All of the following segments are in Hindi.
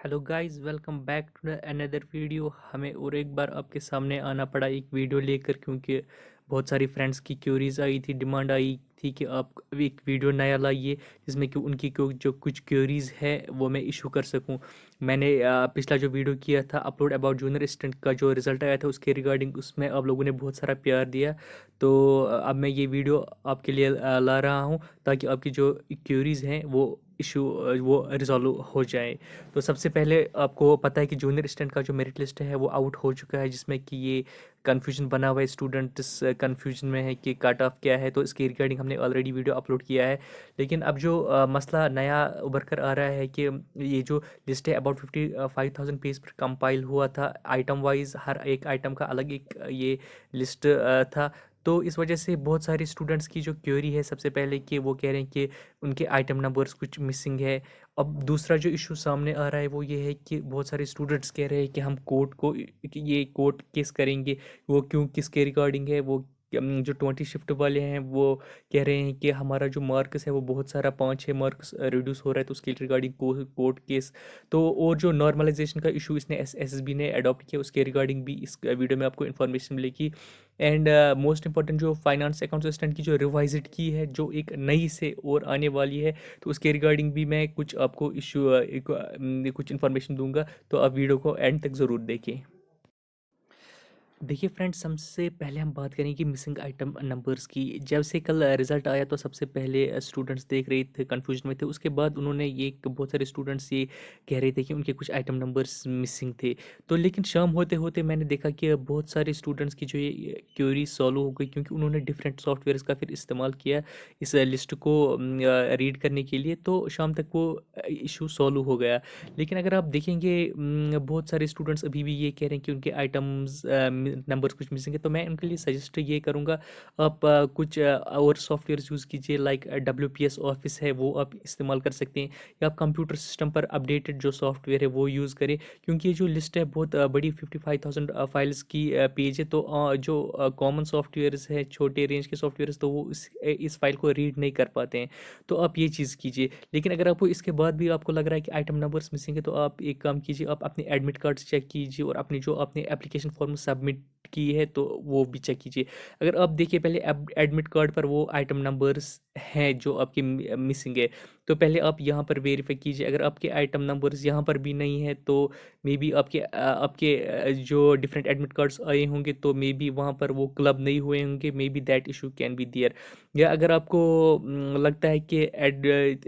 Hello guys, welcome back to another video. हमें और एक बार आपके सामने आना पड़ा एक वीडियो लेकर, क्योंकि बहुत सारी फ्रेंड्स की क्यूरीज आई थी, डिमांड आई थी कि आप एक वीडियो नया लाइए जिसमें कि उनकी जो कुछ क्यूरीज है वो मैं इशू कर सकूं। मैंने पिछला जो वीडियो किया था अपलोड अबाउट जूनियर असिस्टेंट का जो रिजल्ट आया था उसके रिगार्डिंग, उसमें आप लोगों ने बहुत सारा प्यार दिया। तो अब मैं ये वीडियो आपके लिए ला रहा हूँ ताकि आपकी जो क्यूरीज हैं वो इशू वो रिजॉल्व हो जाए। तो सबसे पहले आपको पता है कि जूनियर स्टूडेंट का जो मेरिट लिस्ट है वो आउट हो चुका है, जिसमें कि ये कन्फ्यूजन बना हुआ है, स्टूडेंट्स कन्फ्यूजन में है कि कट ऑफ क्या है। तो इसके रिगार्डिंग हमने ऑलरेडी वीडियो अपलोड किया है। लेकिन अब जो मसला नया उभर कर आ रहा है कि ये जो लिस्ट है अबाउट 55,000 पेज पर कंपाइल हुआ था, आइटम वाइज हर एक आइटम का अलग एक ये लिस्ट था। तो इस वजह से बहुत सारे स्टूडेंट्स की जो क्वेरी है, सबसे पहले कि वो कह रहे हैं कि उनके आइटम नंबर्स कुछ मिसिंग है। अब दूसरा जो इशू सामने आ रहा है वो ये है कि बहुत सारे स्टूडेंट्स कह रहे हैं कि हम कोर्ट को कि ये कोर्ट केस करेंगे। वो क्यों, किसके रिगार्डिंग है वो? जो 20 शिफ्ट वाले हैं वो कह रहे हैं कि हमारा जो मार्क्स है वो बहुत सारा 5-6 मार्क्स रिड्यूस हो रहा है, तो उसके रिगार्डिंग कोर्ट केस। तो और जो नॉर्मलाइजेशन का इशू इसने एसएसबी ने अडॉप्ट किया, उसके रिगार्डिंग भी इस वीडियो में आपको इन्फॉर्मेशन मिलेगी। एंड मोस्ट इंपॉर्टेंट, जो फाइनेंस अकाउंट असिस्टेंट की जो रिवाइज्ड की है, जो एक नई से और आने वाली है, तो उसके रिगार्डिंग भी मैं कुछ आपको कुछ इन्फॉर्मेशन दूंगा। तो आप वीडियो को एंड तक ज़रूर देखें। देखिए फ्रेंड्स, सबसे पहले हम बात करें कि मिसिंग आइटम नंबर्स की। जब से कल रिज़ल्ट आया तो सबसे पहले स्टूडेंट्स देख रहे थे, कन्फ्यूजन में थे। उसके बाद उन्होंने ये बहुत सारे स्टूडेंट्स ये कह रहे थे कि उनके कुछ आइटम नंबर्स मिसिंग थे। तो लेकिन शाम होते होते मैंने देखा कि बहुत सारे स्टूडेंट्स की जो ये क्वेरी सॉल्व हो गई, क्योंकि उन्होंने डिफरेंट सॉफ्टवेयर्स का फिर इस्तेमाल किया इस लिस्ट को रीड करने के लिए। तो शाम तक वो इशू सॉल्व हो गया। लेकिन अगर आप देखेंगे, बहुत सारे स्टूडेंट्स अभी भी ये कह रहे हैं कि उनके आइटम्स नंबर्स कुछ मिसिंग है। तो मैं उनके लिए सजेस्ट ये करूँगा, आप कुछ और सॉफ्टवेयर यूज़ कीजिए, लाइक WPS ऑफिस है वो आप इस्तेमाल कर सकते हैं, या आप कंप्यूटर सिस्टम पर अपडेटेड जो सॉफ्टवेयर है वो यूज़ करें। क्योंकि ये जो लिस्ट है बहुत बड़ी 55,000 फाइल्स की पेज है। तो जो कॉमन सॉफ्टवेयर्स है, छोटे रेंज के सॉफ्टवेयर्स, तो वो इस फाइल को रीड नहीं कर पाते हैं। तो आप ये चीज़ कीजिए। लेकिन अगर आपको इसके बाद भी आपको लग रहा है कि आइटम नंबर्स मिसिंग है, तो आप एक काम कीजिए, आप अपने एडमिट कार्ड चेक कीजिए और अपनी जो आपने एप्लीकेशन फॉर्म सबमिट की है तो वो भी चेक कीजिए। अगर आप देखिए पहले एडमिट कार्ड पर वो आइटम नंबर्स हैं जो आपके मिसिंग है, तो पहले आप यहाँ पर वेरीफाई कीजिए। अगर आपके आइटम नंबर्स यहाँ पर भी नहीं है, तो मे बी आपके जो डिफरेंट एडमिट कार्ड्स आए होंगे, तो मे बी वहाँ पर वो क्लब नहीं हुए होंगे, maybe that issue can be there. या अगर आपको लगता है कि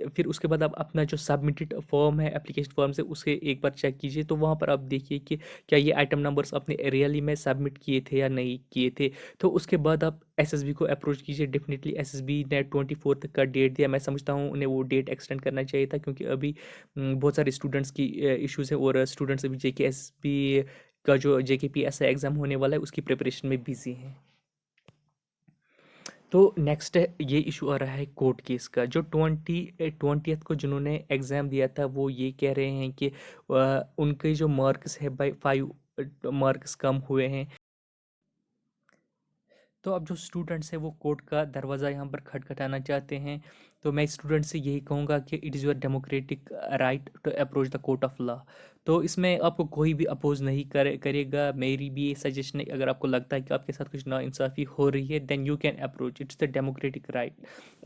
फिर उसके बाद आप अपना जो सबमिटेड फॉर्म है एप्लीकेशन फॉर्म से, उसे एक बार चेक कीजिए। तो वहाँ पर आप देखिए कि क्या ये आइटम नंबर्स आपने रियली में सबमिट किए थे या नहीं किए थे। तो उसके बाद आप एसएसबी को अप्रोच कीजिए। डेफिनेटली एसएसबी ने 24 तक का डेट दिया। मैं समझता हूँ उन्हें वो डेट एक्सटेंड करना चाहिए था, क्योंकि अभी बहुत सारे स्टूडेंट्स की इश्यूज है, और स्टूडेंट्स अभी JKSP का जो JKPSI एग्ज़ाम होने वाला है उसकी प्रिपरेशन में बिजी हैं। तो नेक्स्ट है, ये इशू आ रहा है कोर्ट केस का। जो 20th को जिन्होंने एग्ज़ाम दिया था वो ये कह रहे हैं कि उनके जो मार्क्स है बाई 5 मार्क्स कम हुए हैं। तो अब जो स्टूडेंट्स हैं वो कोर्ट का दरवाज़ा यहाँ पर खटखटाना चाहते हैं। तो मैं स्टूडेंट से यही कहूँगा कि it is your democratic right to approach the court of law. तो इसमें आपको कोई भी अपोज नहीं करेगा। मेरी भी सजेशन है, अगर आपको लगता है कि आपके साथ कुछ नाइंसाफ़ी हो रही है, then you can approach, it's the democratic right.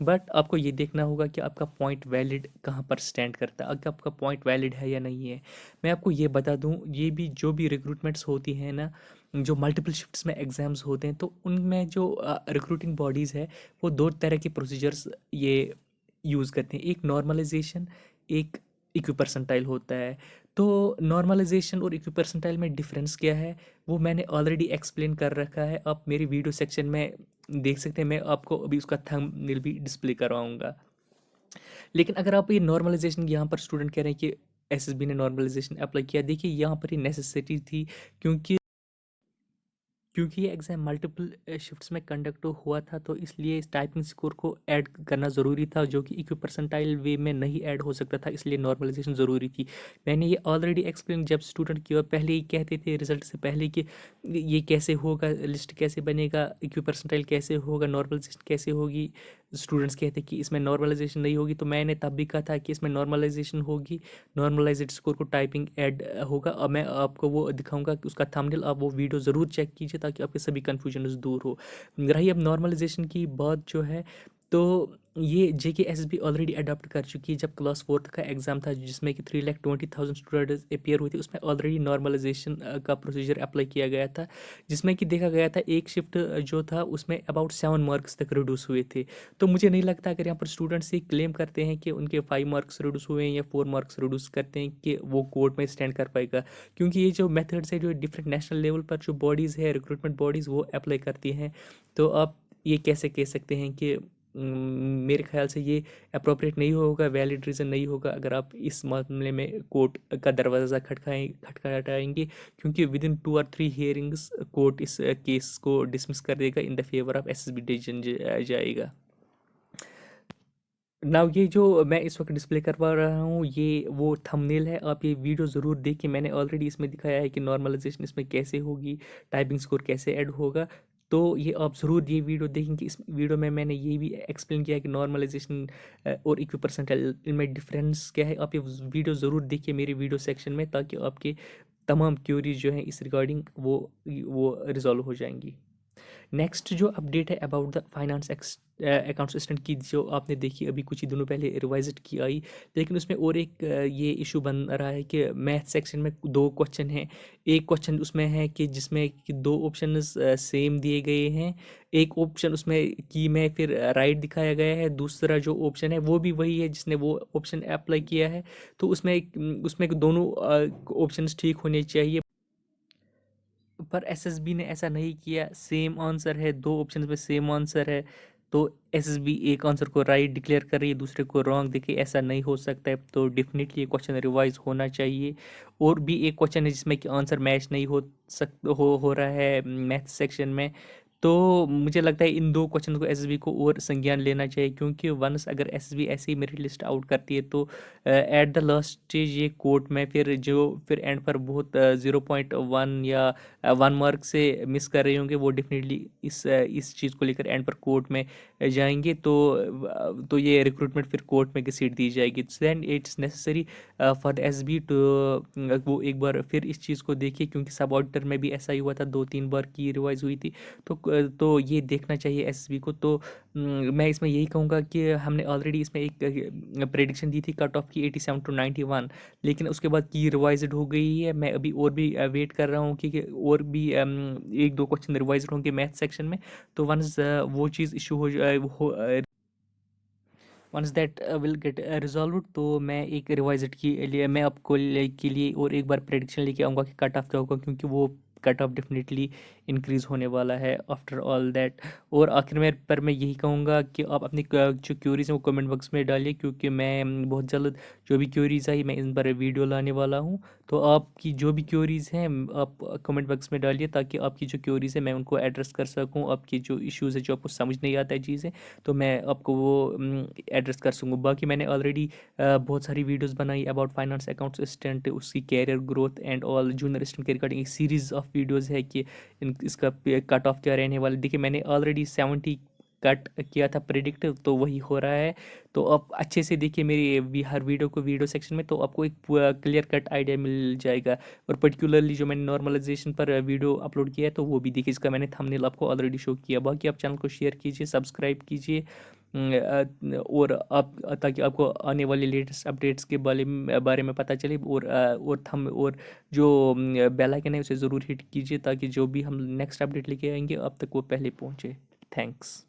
But आपको ये देखना होगा कि आपका पॉइंट वैलिड कहाँ पर स्टैंड करता है, अगर आपका पॉइंट वैलिड है या नहीं है। मैं आपको ये बता दूँ, ये भी जो भी रिक्रूटमेंट्स होती हैं ना, जो मल्टीपल शिफ्ट्स में एग्ज़ाम्स होते हैं, तो उनमें जो रिक्रूटिंग बॉडीज़ है वो दो तरह के प्रोसीजर्स ये यूज़ करते हैं। एक नॉर्मलाइजेशन, एक इक्विपर्सेंटाइल होता है। तो नॉर्मलाइजेशन और इक्विपर्सेंटाइल में डिफरेंस क्या है वो मैंने ऑलरेडी एक्सप्लेन कर रखा है, आप मेरी वीडियो सेक्शन में देख सकते हैं। मैं आपको अभी उसका थंबनेल भी डिस्प्ले करवाऊंगा। लेकिन अगर आप ये नॉर्मलाइजेशन, यहाँ पर स्टूडेंट कह रहे हैं कि एसएसबी ने नॉर्मलाइजेशन अप्लाई किया, देखिए यहाँ पर ये नेसेसिटी थी, क्योंकि क्योंकि ये एग्ज़ाम मल्टीपल शिफ्ट्स में कंडक्ट हुआ था, तो इसलिए इस टाइपिंग स्कोर को ऐड करना ज़रूरी था, जो कि इक्वी परसेंटाइल वे में नहीं ऐड हो सकता था, इसलिए नॉर्मलाइजेशन ज़रूरी थी। मैंने ये ऑलरेडी एक्सप्लेन जब स्टूडेंट की ओर पहले ही कहते थे रिजल्ट से पहले कि ये कैसे होगा, लिस्ट कैसे बनेगा, इक्वी परसेंटाइल कैसे होगा, नॉर्मलाइजेशन कैसे होगी। स्टूडेंट्स कहते कि इसमें नॉर्मलाइजेशन नहीं होगी, तो मैंने तब भी कहा था कि इसमें नॉर्मलाइजेशन होगी, नॉर्मलाइज्ड स्कोर को टाइपिंग ऐड होगा। अब मैं आपको वो दिखाऊंगा कि उसका थंबनेल, आप वो वीडियो ज़रूर चेक कीजिए ताकि आपके सभी कन्फ्यूजन दूर हो। रही अब नॉर्मलाइजेशन की बात जो है, तो ये JKSSB ऑलरेडी अडॉप्ट कर चुकी है। जब क्लास फोर्थ का एग्ज़ाम था जिसमें कि 3,20,000 स्टूडेंट्स अपेयर हुए थे, उसमें ऑलरेडी नॉर्मलाइजेशन का प्रोसीजर अप्लाई किया गया था, जिसमें कि देखा गया था एक शिफ्ट जो था उसमें अबाउट 7 मार्क्स तक रिड्यूस हुए थे। तो मुझे नहीं लगता अगर यहाँ पर स्टूडेंट्स ये क्लेम करते हैं कि उनके 5 मार्क्स रिड्यूस हुए हैं या 4 मार्क्स रिड्यूस करते हैं कि वो कोर्ट में स्टैंड कर पाएगा, क्योंकि ये जो मेथड्स है जो डिफरेंट नेशनल लेवल पर जो बॉडीज़ है, रिक्रूटमेंट बॉडीज़, वो अप्लाई करती हैं। तो आप ये कैसे कह सकते हैं कि मेरे ख्याल से ये अप्रोप्रिएट नहीं होगा, वैलिड रीज़न नहीं होगा अगर आप इस मामले में कोर्ट का दरवाज़ा खटखटाएंगे, क्योंकि विद इन 2 और 3 हियरिंग्स कोर्ट इस केस को डिसमिस कर देगा, in the favour of SSB decision जाएगा। नाउ ये जो मैं इस वक्त डिस्प्ले करवा रहा हूँ, ये वो थंबनेल है, आप ये वीडियो ज़रूर देखिए। मैंने ऑलरेडी इसमें दिखाया है कि नॉर्मलाइजेशन इसमें कैसे होगी, टाइपिंग स्कोर कैसे ऐड होगा। तो ये आप ज़रूर ये वीडियो देखेंगे। इस वीडियो में मैंने ये भी एक्सप्लेन किया है कि नॉर्मलाइजेशन और इक्वी परसेंटाइल इनमें डिफरेंस क्या है। आप ये वीडियो ज़रूर देखिए मेरे वीडियो सेक्शन में, ताकि आपके तमाम क्यूरीज जो हैं इस रिगार्डिंग वो रिजॉल्व हो जाएंगी। नेक्स्ट जो अपडेट है about the finance account assistant की, जो आपने देखी अभी कुछ ही दिनों पहले रिवाइज की आई, लेकिन उसमें और एक ये इशू बन रहा है कि मैथ सेक्शन में 2 क्वेश्चन हैं। एक क्वेश्चन उसमें है कि जिसमें कि 2 ऑप्शन सेम दिए गए हैं, एक ऑप्शन उसमें की में फिर राइट दिखाया गया है, दूसरा जो ऑप्शन है वो भी वही है जिसने वो ऑप्शन अप्लाई किया है। तो उसमें दोनों ऑप्शंस ठीक होने चाहिए, पर एसएसबी ने ऐसा नहीं किया। सेम आंसर है, 2 ऑप्शन में सेम आंसर है, तो एसएसबी एक आंसर को राइट डिक्लेयर कर रही है, दूसरे को रॉन्ग। देखिए ऐसा नहीं हो सकता है, तो डेफिनेटली ये क्वेश्चन रिवाइज होना चाहिए। और भी एक क्वेश्चन है जिसमें कि आंसर मैच नहीं हो रहा है मैथ सेक्शन में। तो मुझे लगता है इन 2 क्वेश्चन को एसएसबी को और संज्ञान लेना चाहिए, क्योंकि वंस अगर एसएसबी ऐसे ही मेरिट लिस्ट आउट करती है तो एट द लास्ट स्टेज ये कोर्ट में फिर एंड पर बहुत 0.1 या 1 मार्क से मिस कर रहे होंगे, वो डेफिनेटली इस चीज़ को लेकर एंड पर कोर्ट में जाएंगे। तो ये रिक्रूटमेंट फिर कोर्ट में घसीट दी जाएगी। Then it's necessary for the SB to वो एक बार फिर इस चीज़ को देखिए, क्योंकि सब ऑडिटर में भी ऐसा ही हुआ था, 2-3 बार की रिवाइज हुई थी। तो ये देखना चाहिए एसबी को। तो मैं इसमें यही कहूँगा कि हमने ऑलरेडी इसमें एक प्रेडिक्शन दी थी कट ऑफ की 87 to 91, लेकिन उसके बाद की रिवाइज्ड हो गई है। मैं अभी और भी वेट कर रहा हूँ कि और भी 1-2 क्वेश्चन रिवाइज्ड होंगे मैथ सेक्शन में। तो वंस वो चीज़ issue once that will get resolve, तो मैं एक रिवाइज्ड की लिए मैं आपको के लिए और एक बार प्रेडिक्शन लेके आऊँगा कि कट ऑफ क्या होगा, क्योंकि वो कट ऑफ डेफिनेटली इंक्रीज़ होने वाला है आफ्टर ऑल दैट। और आखिर में पर मैं यही कहूँगा कि आप अपनी जो क्यूरीज हैं वो कमेंट बॉक्स में डालिए, क्योंकि मैं बहुत जल्द जो भी क्यूरीज आई मैं इन पर वीडियो लाने वाला हूँ। तो आपकी जो भी क्यूरीज हैं आप कमेंट बॉक्स में डालिए, ताकि आपकी जो क्यूरीज है मैं उनको एड्रेस कर सकूँ। आपकी जो इश्यूज़ है, जो आपको समझ नहीं आता है चीज़ें, तो मैं आपको वो एड्रेस कर सकूँ। बाकी मैंने ऑलरेडी बहुत सारी वीडियोस बनाई अबाउट फाइनेंस अकाउंट्स असिस्टेंट, उसकी career growth and all, junior assistant के रिगार्डिंग एक सीरीज़ ऑफ वीडियोस है कि इसका कट ऑफ क्या रहने वाला। देखिए मैंने ऑलरेडी 70 कट किया था प्रिडिक्ट, तो वही हो रहा है। तो आप अच्छे से देखिए मेरी हर वीडियो को वीडियो सेक्शन में, तो आपको एक क्लियर कट आइडिया मिल जाएगा। और पर्टिकुलरली जो मैंने नॉर्मलाइजेशन पर वीडियो अपलोड किया है, तो वो भी देखिए, इसका मैंने थंबनेल आपको ऑलरेडी शो किया। बाकी आप चैनल को शेयर कीजिए, सब्सक्राइब कीजिए, और आप ताकि आपको आने वाले लेटेस्ट अपडेट्स के बारे में पता चले। और जो बेल आइकन है उसे ज़रूर हिट कीजिए, ताकि जो भी हम नेक्स्ट अपडेट लेके आएंगे आप तक वो पहले पहुँचे। थैंक्स।